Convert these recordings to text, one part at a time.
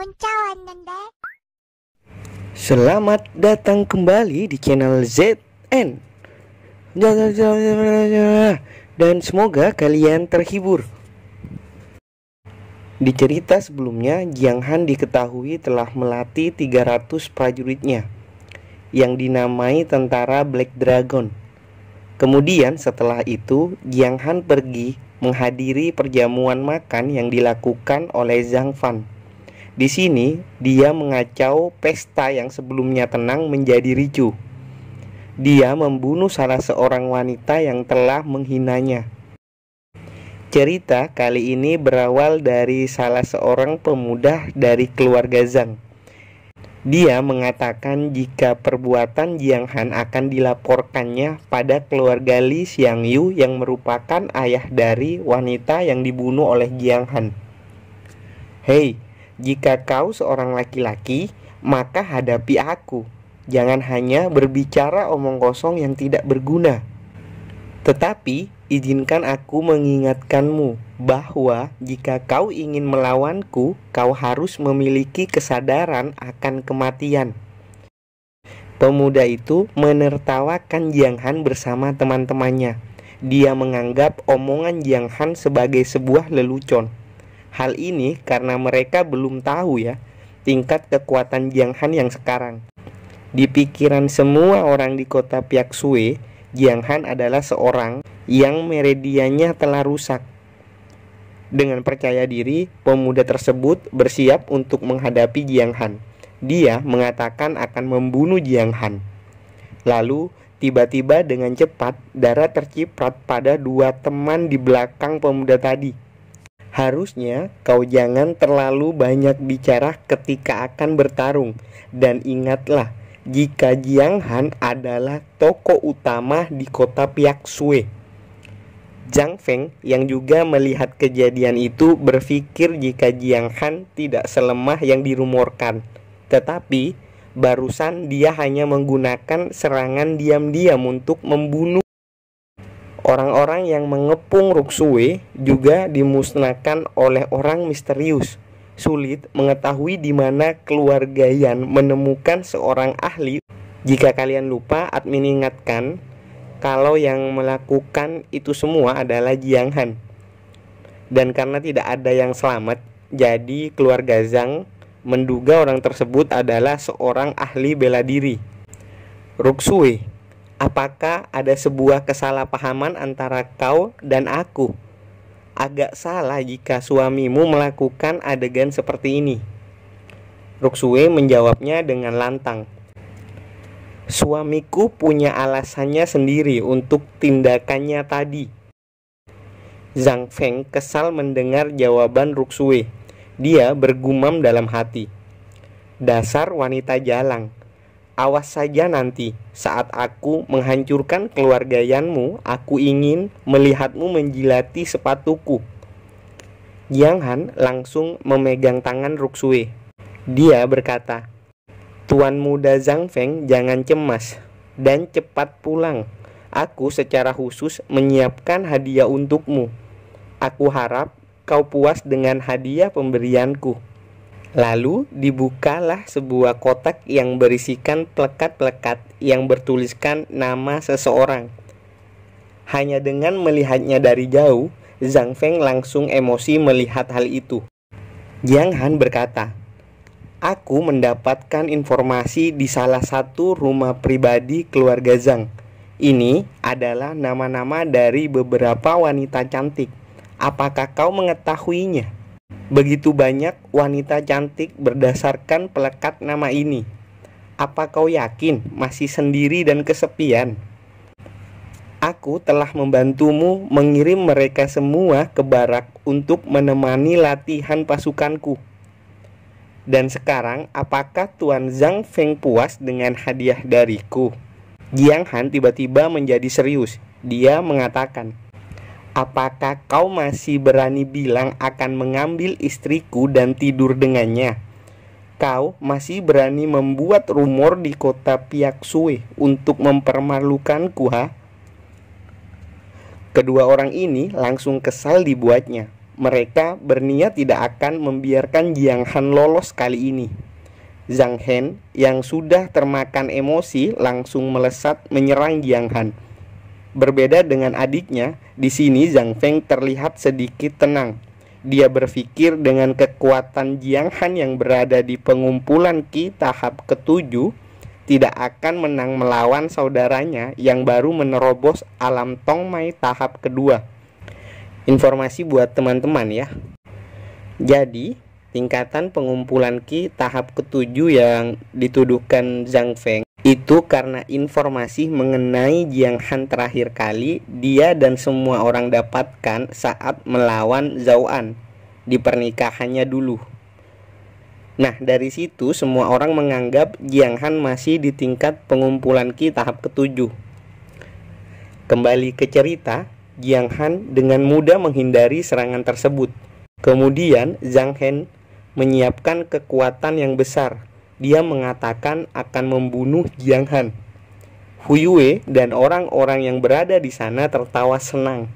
문자 왔는데. Selamat datang kembali di channel ZN. Dan semoga kalian terhibur. Di cerita sebelumnya, Jiang Han diketahui telah melatih 300 prajuritnya yang dinamai tentara Black Dragon. Kemudian setelah itu, Jiang Han pergi menghadiri perjamuan makan yang dilakukan oleh Zhang Fan. Di sini, dia mengacau pesta yang sebelumnya tenang menjadi ricuh. Dia membunuh salah seorang wanita yang telah menghinanya. Cerita kali ini berawal dari salah seorang pemuda dari keluarga Zhang. Dia mengatakan jika perbuatan Jiang Han akan dilaporkannya pada keluarga Li Xiangyu yang merupakan ayah dari wanita yang dibunuh oleh Jiang Han. Hei, jika kau seorang laki-laki, maka hadapi aku. Jangan hanya berbicara omong kosong yang tidak berguna. Tetapi izinkan aku mengingatkanmu bahwa jika kau ingin melawanku, kau harus memiliki kesadaran akan kematian. Pemuda itu menertawakan Jiang Han bersama teman-temannya. Dia menganggap omongan Jiang Han sebagai sebuah lelucon. Hal ini karena mereka belum tahu tingkat kekuatan Jiang Han yang sekarang. Di pikiran semua orang di kota Piaksue, Jiang Han adalah seorang yang meridiannya telah rusak. Dengan percaya diri, pemuda tersebut bersiap untuk menghadapi Jiang Han. Dia mengatakan akan membunuh Jiang Han. Lalu, tiba-tiba dengan cepat, darah terciprat pada dua teman di belakang pemuda tadi. Harusnya kau jangan terlalu banyak bicara ketika akan bertarung. Dan ingatlah, jika Jiang Han adalah tokoh utama di kota Piaksue. Zhang Feng yang juga melihat kejadian itu berpikir jika Jiang Han tidak selemah yang dirumorkan. Tetapi barusan dia hanya menggunakan serangan diam-diam untuk membunuh. Orang-orang yang mengepung Ruksue juga dimusnahkan oleh orang misterius. Sulit mengetahui di mana keluarga Yan menemukan seorang ahli. Jika kalian lupa, admin ingatkan kalau yang melakukan itu semua adalah Jiang Han. Dan karena tidak ada yang selamat, jadi keluarga Zhang menduga orang tersebut adalah seorang ahli bela diri. Ruksue, apakah ada sebuah kesalahpahaman antara kau dan aku? Agak salah jika suamimu melakukan adegan seperti ini. Ruksue menjawabnya dengan lantang. Suamiku punya alasannya sendiri untuk tindakannya tadi. Zhang Feng kesal mendengar jawaban Ruksue. Dia bergumam dalam hati. Dasar wanita jalang. Awas saja nanti, saat aku menghancurkan keluarga Yanmu, aku ingin melihatmu menjilati sepatuku. Jiang Han langsung memegang tangan Ruksue. Dia berkata, Tuan muda Zhang Feng, jangan cemas dan cepat pulang. Aku secara khusus menyiapkan hadiah untukmu. Aku harap kau puas dengan hadiah pemberianku. Lalu dibukalah sebuah kotak yang berisikan plekat-plekat yang bertuliskan nama seseorang. Hanya dengan melihatnya dari jauh, Zhang Feng langsung emosi melihat hal itu. Jiang Han berkata, aku mendapatkan informasi di salah satu rumah pribadi keluarga Zhang. Ini adalah nama-nama dari beberapa wanita cantik. Apakah kau mengetahuinya? Begitu banyak wanita cantik berdasarkan pelekat nama ini. Apa kau yakin masih sendiri dan kesepian? Aku telah membantumu mengirim mereka semua ke barak untuk menemani latihan pasukanku. Dan sekarang, apakah Tuan Zhang Feng puas dengan hadiah dariku? Jiang Han tiba-tiba menjadi serius. Dia mengatakan, apakah kau masih berani bilang akan mengambil istriku dan tidur dengannya? Kau masih berani membuat rumor di kota Piaksue untuk mempermalukanku, ha? Kedua orang ini langsung kesal dibuatnya. mereka berniat tidak akan membiarkan Jiang Han lolos kali ini. Zhang Hen yang sudah termakan emosi langsung melesat menyerang Jiang Han. Berbeda dengan adiknya, di sini Zhang Feng terlihat sedikit tenang. Dia berpikir dengan kekuatan Jiang Han yang berada di pengumpulan Qi tahap ke-7 tidak akan menang melawan saudaranya yang baru menerobos alam Tongmai tahap kedua. Informasi buat teman-teman ya. Jadi, tingkatan pengumpulan Qi tahap ke-7 yang dituduhkan Zhang Feng itu karena informasi mengenai Jiang Han terakhir kali dia dan semua orang dapatkan saat melawan Zhao An di pernikahannya dulu. Nah, dari situ semua orang menganggap Jiang Han masih di tingkat pengumpulan Qi tahap ke-7. Kembali ke cerita, Jiang Han dengan mudah menghindari serangan tersebut. Kemudian Zhang Hen menyiapkan kekuatan yang besar. Dia mengatakan akan membunuh Jiang Han. Hu Yue dan orang-orang yang berada di sana tertawa senang.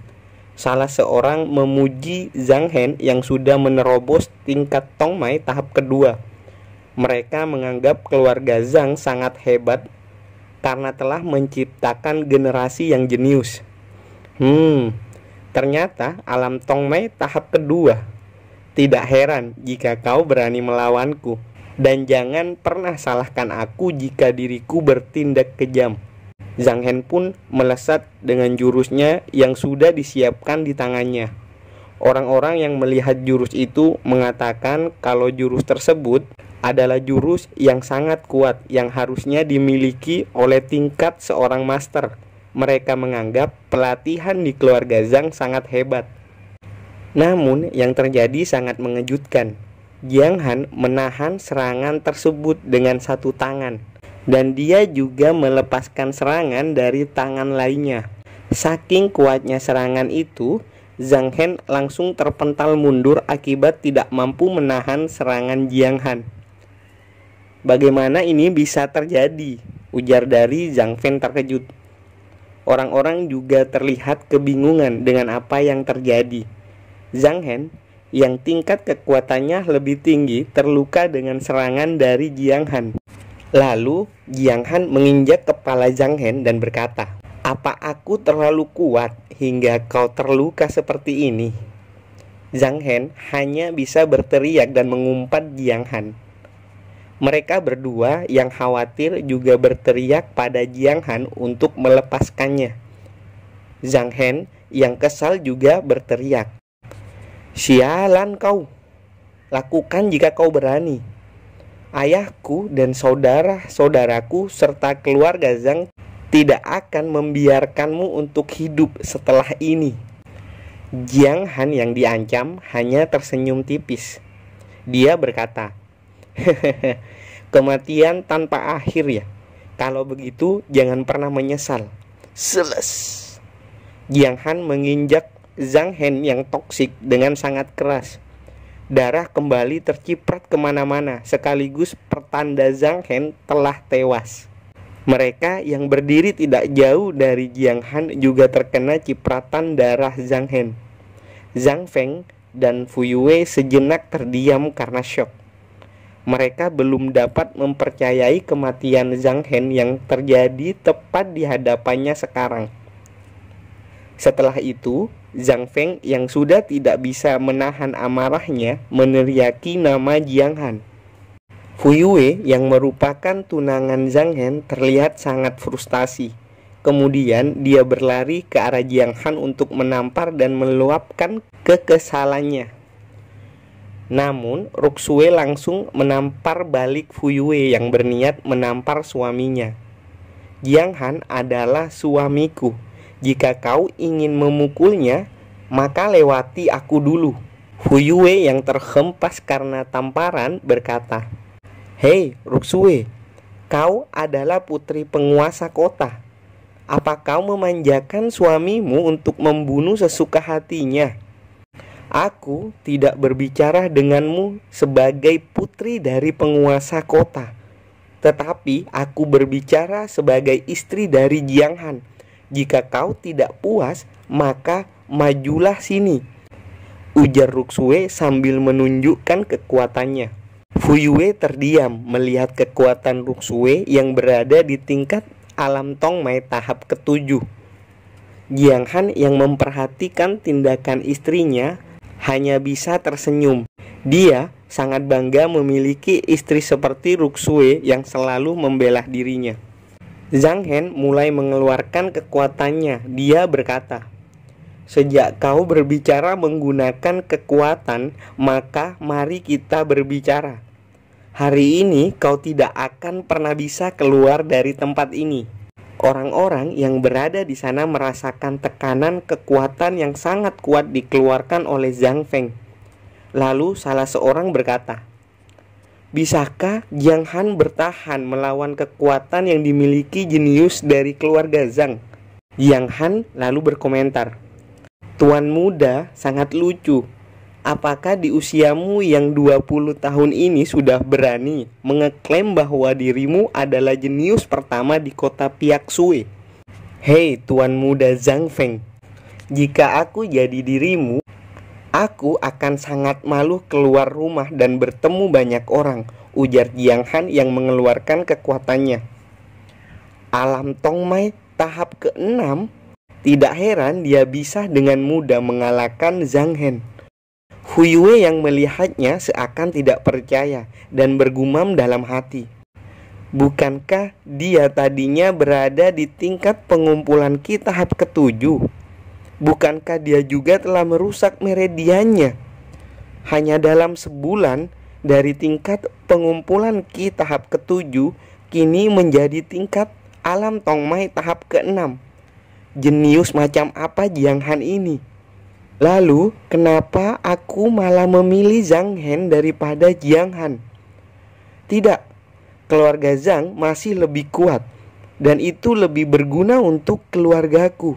Salah seorang memuji Zhang Hen yang sudah menerobos tingkat Tongmai tahap kedua. Mereka menganggap keluarga Zhang sangat hebat karena telah menciptakan generasi yang jenius. Ternyata alam Tongmai tahap kedua. Tidak heran jika kau berani melawanku. Dan jangan pernah salahkan aku jika diriku bertindak kejam. Zhang Hen pun melesat dengan jurusnya yang sudah disiapkan di tangannya. Orang-orang yang melihat jurus itu mengatakan kalau jurus tersebut adalah jurus yang sangat kuat yang harusnya dimiliki oleh tingkat seorang master. Mereka menganggap pelatihan di keluarga Zhang sangat hebat. Namun yang terjadi sangat mengejutkan. Jiang Han menahan serangan tersebut dengan satu tangan, dan dia juga melepaskan serangan dari tangan lainnya. Saking kuatnya serangan itu, Zhang Hen langsung terpental mundur akibat tidak mampu menahan serangan Jiang Han. Bagaimana ini bisa terjadi? Ujar dari Zhang Feng terkejut. Orang-orang juga terlihat kebingungan dengan apa yang terjadi. Zhang Hen yang tingkat kekuatannya lebih tinggi terluka dengan serangan dari Jiang Han. Lalu Jiang Han menginjak kepala Zhang Hen dan berkata, "Apa aku terlalu kuat hingga kau terluka seperti ini?" Zhang Hen hanya bisa berteriak dan mengumpat Jiang Han. Mereka berdua yang khawatir juga berteriak pada Jiang Han untuk melepaskannya. Zhang Hen yang kesal juga berteriak, "Sialan kau, lakukan jika kau berani. Ayahku dan saudara-saudaraku serta keluarga Zhang tidak akan membiarkanmu untuk hidup setelah ini." Jiang Han yang diancam hanya tersenyum tipis. Dia berkata, "Hehehe, kematian tanpa akhir ya. Kalau begitu jangan pernah menyesal." Seles. Jiang Han menginjak Zhang Hen yang toksik dengan sangat keras. Darah kembali terciprat kemana-mana, sekaligus pertanda Zhang Hen telah tewas. Mereka yang berdiri tidak jauh dari Jiang Han juga terkena cipratan darah Zhang Hen. Zhang Feng dan Fu Yue sejenak terdiam karena syok. Mereka belum dapat mempercayai kematian Zhang Hen yang terjadi tepat di hadapannya sekarang. Setelah itu, Zhang Feng yang sudah tidak bisa menahan amarahnya meneriaki nama Jiang Han. Fu Yue yang merupakan tunangan Zhang Hen terlihat sangat frustasi. Kemudian dia berlari ke arah Jiang Han untuk menampar dan meluapkan kekesalannya. Namun, Ruxue langsung menampar balik Fu Yue yang berniat menampar suaminya. "Jiang Han adalah suamiku. Jika kau ingin memukulnya, maka lewati aku dulu." Fu Yue yang terhempas karena tamparan berkata, "Hei Ruxue, kau adalah putri penguasa kota. Apa kau memanjakan suamimu untuk membunuh sesuka hatinya? Aku tidak berbicara denganmu sebagai putri dari penguasa kota, tetapi aku berbicara sebagai istri dari Jiang Han. Jika kau tidak puas, maka majulah sini." ujar Ruxue sambil menunjukkan kekuatannya. Fuyue terdiam melihat kekuatan Ruxue yang berada di tingkat alam Tongmai tahap ke-7. Jiang Han yang memperhatikan tindakan istrinya hanya bisa tersenyum. Dia sangat bangga memiliki istri seperti Ruxue yang selalu membela dirinya. Zhang Hen mulai mengeluarkan kekuatannya. Dia berkata, "Sejak kau berbicara menggunakan kekuatan, maka mari kita berbicara. Hari ini kau tidak akan pernah bisa keluar dari tempat ini." Orang-orang yang berada di sana merasakan tekanan kekuatan yang sangat kuat dikeluarkan oleh Zhang Feng. Lalu salah seorang berkata, "Bisakah Jiang Han bertahan melawan kekuatan yang dimiliki jenius dari keluarga Zhang?" Jiang Han lalu berkomentar, "Tuan muda sangat lucu. Apakah di usiamu yang 20 tahun ini sudah berani mengeklaim bahwa dirimu adalah jenius pertama di kota Piaksue? Hei tuan muda Zhang Feng, jika aku jadi dirimu, aku akan sangat malu keluar rumah dan bertemu banyak orang," ujar Jiang Han yang mengeluarkan kekuatannya. Alam Tongmai tahap ke-6, tidak heran dia bisa dengan mudah mengalahkan Zhang Hen. Fuyue yang melihatnya seakan tidak percaya dan bergumam dalam hati, "Bukankah dia tadinya berada di tingkat pengumpulan Ki tahap ke-7? Bukankah dia juga telah merusak meridiannya? Hanya dalam sebulan dari tingkat pengumpulan Ki tahap ke-7 kini menjadi tingkat alam Tongmai tahap ke-6. Jenius macam apa Jiang Han ini? Lalu kenapa aku malah memilih Zhang Hen daripada Jiang Han? Tidak, keluarga Zhang masih lebih kuat dan itu lebih berguna untuk keluargaku.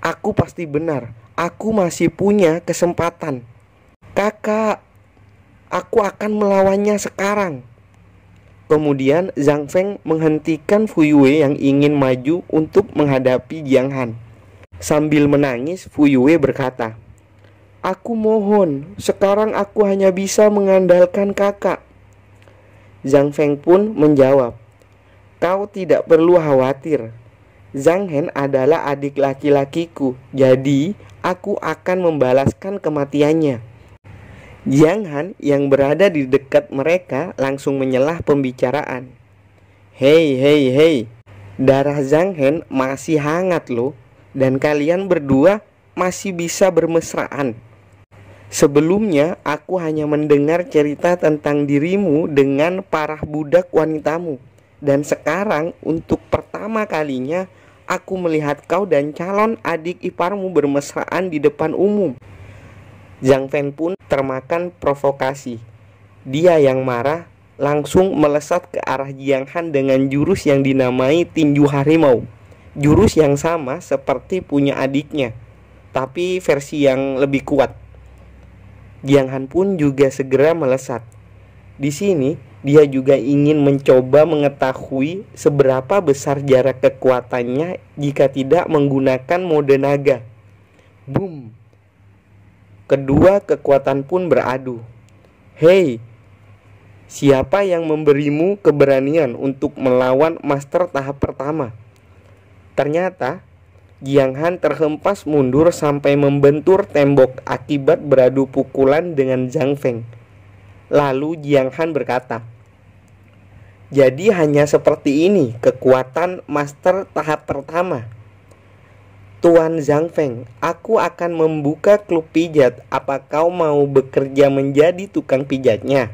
Aku pasti benar, aku masih punya kesempatan. Kakak, aku akan melawannya sekarang." Kemudian Zhang Feng menghentikan Fuyue yang ingin maju untuk menghadapi Jiang Han. Sambil menangis, Fuyue berkata, "Aku mohon, sekarang aku hanya bisa mengandalkan kakak." Zhang Feng pun menjawab, "Kau tidak perlu khawatir. Zhang Hen adalah adik laki-lakiku, jadi aku akan membalaskan kematiannya." Jiang Han yang berada di dekat mereka langsung menyelah pembicaraan. Hei, darah Zhang Hen masih hangat loh, dan kalian berdua masih bisa bermesraan. Sebelumnya aku hanya mendengar cerita tentang dirimu dengan para budak wanitamu, dan sekarang untuk pertama kalinya aku melihat kau dan calon adik iparmu bermesraan di depan umum. Zhang Feng pun termakan provokasi. Dia yang marah langsung melesat ke arah Jiang Han dengan jurus yang dinamai tinju harimau. Jurus yang sama seperti punya adiknya, tapi versi yang lebih kuat. Jiang Han pun juga segera melesat. Di sini dia juga ingin mencoba mengetahui seberapa besar jarak kekuatannya jika tidak menggunakan mode naga. Boom! Kedua kekuatan pun beradu. Hei, siapa yang memberimu keberanian untuk melawan master tahap pertama? Ternyata Jiang Han terhempas mundur sampai membentur tembok akibat beradu pukulan dengan Zhang Feng. Lalu Jiang Han berkata, "Jadi hanya seperti ini kekuatan master tahap pertama. Tuan Zhang Feng, aku akan membuka klub pijat. Apa kau mau bekerja menjadi tukang pijatnya?"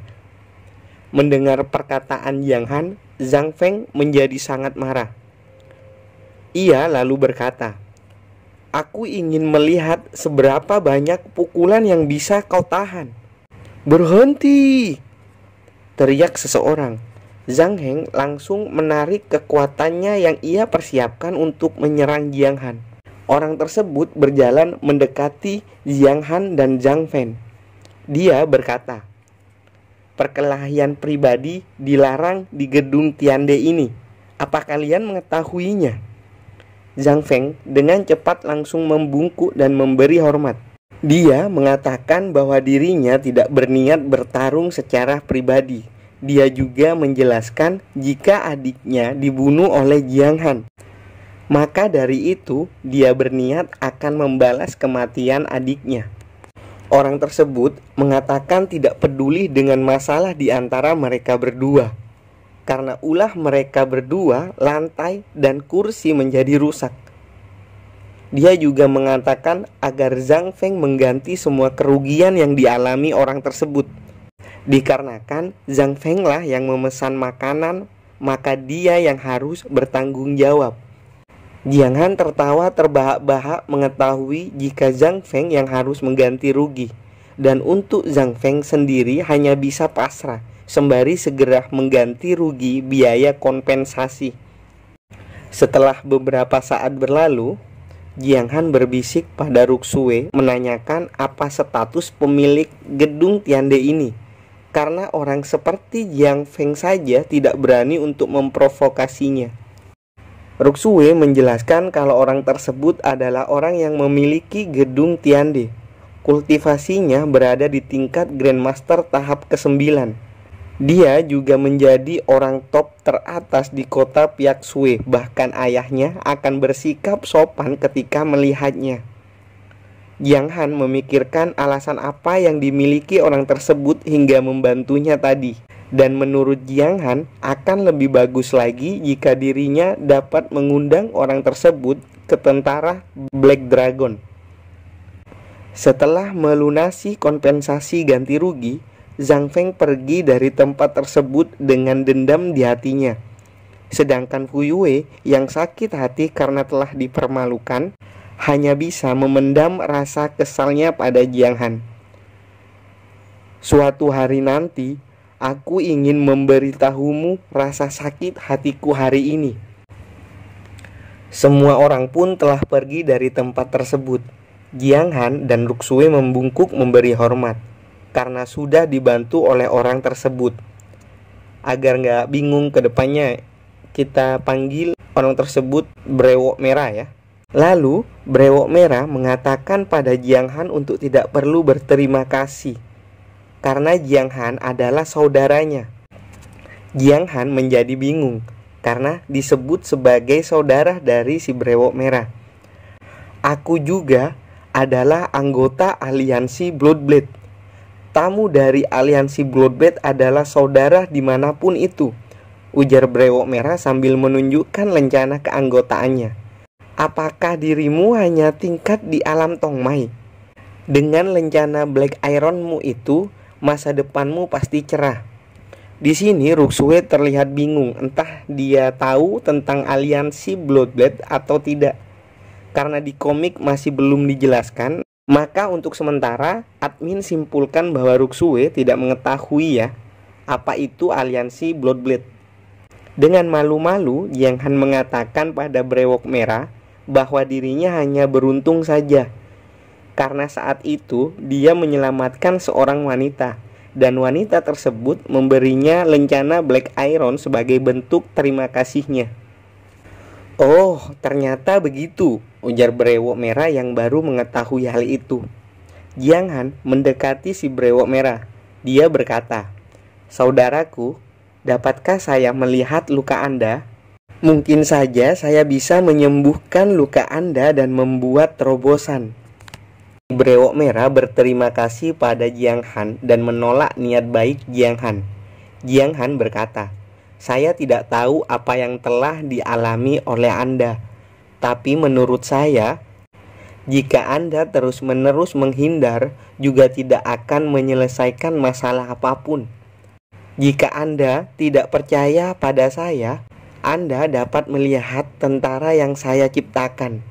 Mendengar perkataan Jiang Han, Zhang Feng menjadi sangat marah. Ia lalu berkata, "Aku ingin melihat seberapa banyak pukulan yang bisa kau tahan." "Berhenti!" teriak seseorang. Zhang Heng langsung menarik kekuatannya yang ia persiapkan untuk menyerang Jiang Han. Orang tersebut berjalan mendekati Jiang Han dan Zhang Feng. Dia berkata, "Perkelahian pribadi dilarang di gedung Tiande ini. Apa kalian mengetahuinya?" Zhang Feng dengan cepat langsung membungkuk dan memberi hormat. Dia mengatakan bahwa dirinya tidak berniat bertarung secara pribadi. Dia juga menjelaskan jika adiknya dibunuh oleh Jiang Han, maka dari itu dia berniat akan membalas kematian adiknya. Orang tersebut mengatakan tidak peduli dengan masalah di antara mereka berdua. Karena ulah mereka berdua, lantai dan kursi menjadi rusak. Dia juga mengatakan agar Zhang Feng mengganti semua kerugian yang dialami orang tersebut. Dikarenakan Zhang Feng lah yang memesan makanan, maka dia yang harus bertanggung jawab. Jiang Han tertawa terbahak-bahak mengetahui jika Zhang Feng yang harus mengganti rugi. Dan untuk Zhang Feng sendiri hanya bisa pasrah, sembari segera mengganti rugi biaya kompensasi. Setelah beberapa saat berlalu, Jiang Han berbisik pada Ruxue menanyakan apa status pemilik gedung Tiande ini. Karena orang seperti Jiang Feng saja tidak berani untuk memprovokasinya. Ruxue menjelaskan kalau orang tersebut adalah orang yang memiliki gedung Tiande. Kultivasinya berada di tingkat Grandmaster tahap ke-9. Dia juga menjadi orang top teratas di kota Piaksue. Bahkan ayahnya akan bersikap sopan ketika melihatnya. Jiang Han memikirkan alasan apa yang dimiliki orang tersebut hingga membantunya tadi. Dan menurut Jiang Han akan lebih bagus lagi jika dirinya dapat mengundang orang tersebut ke tentara Black Dragon. Setelah melunasi kompensasi ganti rugi, Zhang Feng pergi dari tempat tersebut dengan dendam di hatinya. Sedangkan Fu Yue yang sakit hati karena telah dipermalukan hanya bisa memendam rasa kesalnya pada Jiang Han. Suatu hari nanti, aku ingin memberitahumu rasa sakit hatiku hari ini. Semua orang pun telah pergi dari tempat tersebut. Jiang Han dan Ruxue membungkuk memberi hormat karena sudah dibantu oleh orang tersebut. Agar nggak bingung ke depannya, kita panggil orang tersebut Brewok Merah ya. Lalu Brewok Merah mengatakan pada Jiang Han untuk tidak perlu berterima kasih, karena Jiang Han adalah saudaranya. Jiang Han menjadi bingung karena disebut sebagai saudara dari si Brewok Merah. Aku juga adalah anggota aliansi Bloodblade. Tamu dari aliansi Bloodblade adalah saudara dimanapun itu, ujar Brewok Merah sambil menunjukkan lencana keanggotaannya. Apakah dirimu hanya tingkat di alam Tongmai? Dengan lencana Black Ironmu itu, masa depanmu pasti cerah. Di sini Ruxue terlihat bingung, entah dia tahu tentang aliansi Bloodblade atau tidak. Karena di komik masih belum dijelaskan, maka untuk sementara admin simpulkan bahwa Ruxue tidak mengetahui ya apa itu aliansi Bloodblade. Dengan malu-malu, Jiang Han mengatakan pada Brewok Merah bahwa dirinya hanya beruntung saja. Karena saat itu dia menyelamatkan seorang wanita, dan wanita tersebut memberinya lencana Black Iron sebagai bentuk terima kasihnya. Oh, ternyata begitu, ujar Brewok Merah yang baru mengetahui hal itu. Jiang Han mendekati si Brewok Merah. Dia berkata, "Saudaraku, dapatkah saya melihat luka Anda? Mungkin saja saya bisa menyembuhkan luka Anda dan membuat terobosan." Brewok Merah berterima kasih pada Jiang Han dan menolak niat baik Jiang Han. Jiang Han berkata, "Saya tidak tahu apa yang telah dialami oleh Anda. Tapi menurut saya, jika Anda terus-menerus menghindar, juga tidak akan menyelesaikan masalah apapun. Jika Anda tidak percaya pada saya, Anda dapat melihat tentara yang saya ciptakan.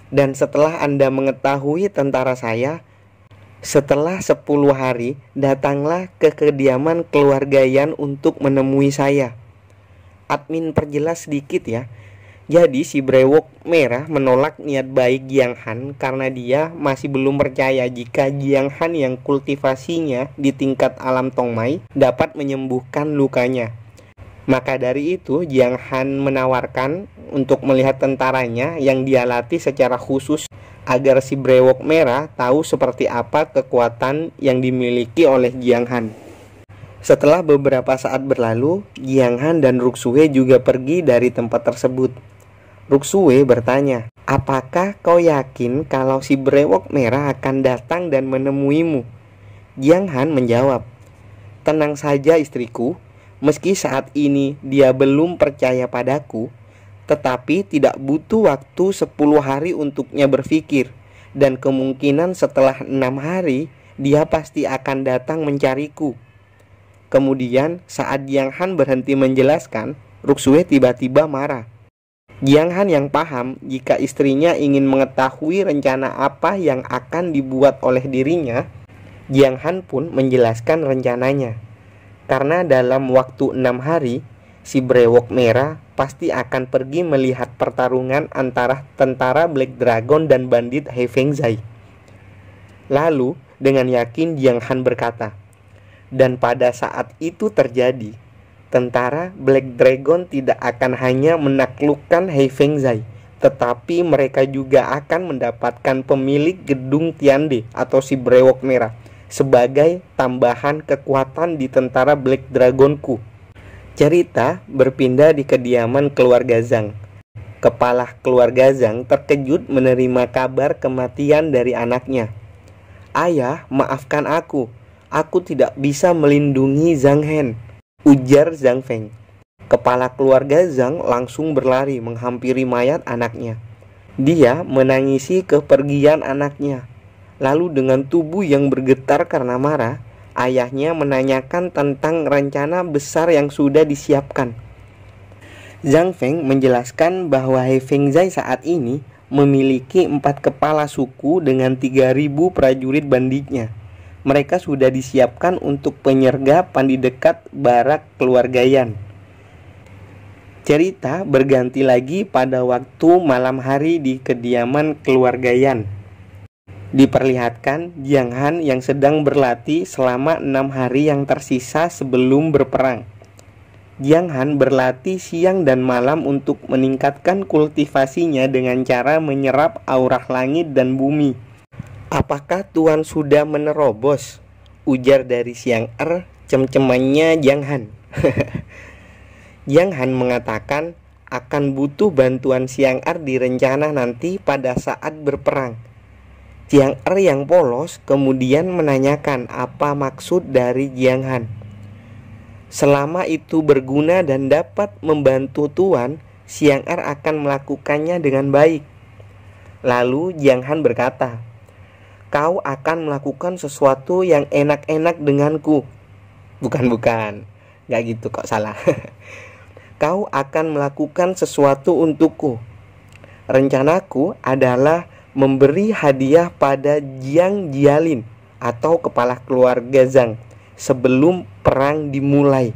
Dan setelah Anda mengetahui tentara saya, setelah 10 hari, datanglah ke kediaman keluarga Yan untuk menemui saya." Admin perjelas sedikit ya. Jadi si Brewok Merah menolak niat baik Jiang Han karena dia masih belum percaya jika Jiang Han yang kultivasinya di tingkat alam Tongmai dapat menyembuhkan lukanya. Maka dari itu Jiang Han menawarkan untuk melihat tentaranya yang dia latih secara khusus agar si brewok merah tahu seperti apa kekuatan yang dimiliki oleh Jiang Han. Setelah beberapa saat berlalu, Jiang Han dan Ruksue juga pergi dari tempat tersebut. Ruksue bertanya, "Apakah kau yakin kalau si brewok merah akan datang dan menemuimu?" Jiang Han menjawab, "Tenang saja istriku, meski saat ini dia belum percaya padaku, tetapi tidak butuh waktu 10 hari untuknya berpikir, dan kemungkinan setelah 6 hari dia pasti akan datang mencariku." Kemudian saat Jiang Han berhenti menjelaskan, Ruksue tiba-tiba marah. Jiang Han yang paham jika istrinya ingin mengetahui rencana apa yang akan dibuat oleh dirinya, Jiang Han pun menjelaskan rencananya. Karena dalam waktu 6 hari, si brewok merah pasti akan pergi melihat pertarungan antara tentara Black Dragon dan bandit He Fengzai. Lalu dengan yakin Jiang Han berkata, "Dan pada saat itu terjadi, tentara Black Dragon tidak akan hanya menaklukkan He Fengzai, tetapi mereka juga akan mendapatkan pemilik gedung Tiande atau si brewok merah sebagai tambahan kekuatan di tentara Black Dragonku." Cerita berpindah di kediaman keluarga Zhang. Kepala keluarga Zhang terkejut menerima kabar kematian dari anaknya. "Ayah, maafkan aku tidak bisa melindungi Zhang Hen," ujar Zhang Feng. Kepala keluarga Zhang langsung berlari menghampiri mayat anaknya. Dia menangisi kepergian anaknya. Lalu dengan tubuh yang bergetar karena marah, ayahnya menanyakan tentang rencana besar yang sudah disiapkan. Zhang Feng menjelaskan bahwa He Fengzai saat ini memiliki 4 kepala suku dengan 3.000 prajurit banditnya. Mereka sudah disiapkan untuk penyergapan di dekat barak keluarga Yan. Cerita berganti lagi pada waktu malam hari di kediaman keluarga Yan. Diperlihatkan Jiang Han yang sedang berlatih selama 6 hari yang tersisa sebelum berperang. Jiang Han berlatih siang dan malam untuk meningkatkan kultivasinya dengan cara menyerap aura langit dan bumi. "Apakah Tuan sudah menerobos?" ujar dari Siang cem-cemannya Jiang Han. Jiang Han mengatakan akan butuh bantuan Siang di rencana nanti pada saat berperang. Jiang yang polos kemudian menanyakan apa maksud dari Jiang Han. "Selama itu berguna dan dapat membantu Tuan, Siang akan melakukannya dengan baik." Lalu Jiang Han berkata, "Kau akan melakukan sesuatu yang enak-enak denganku." Bukan, gak gitu kok, salah. "Kau akan melakukan sesuatu untukku. Rencanaku adalah memberi hadiah pada Jiang Jialin atau kepala keluarga Zhang sebelum perang dimulai."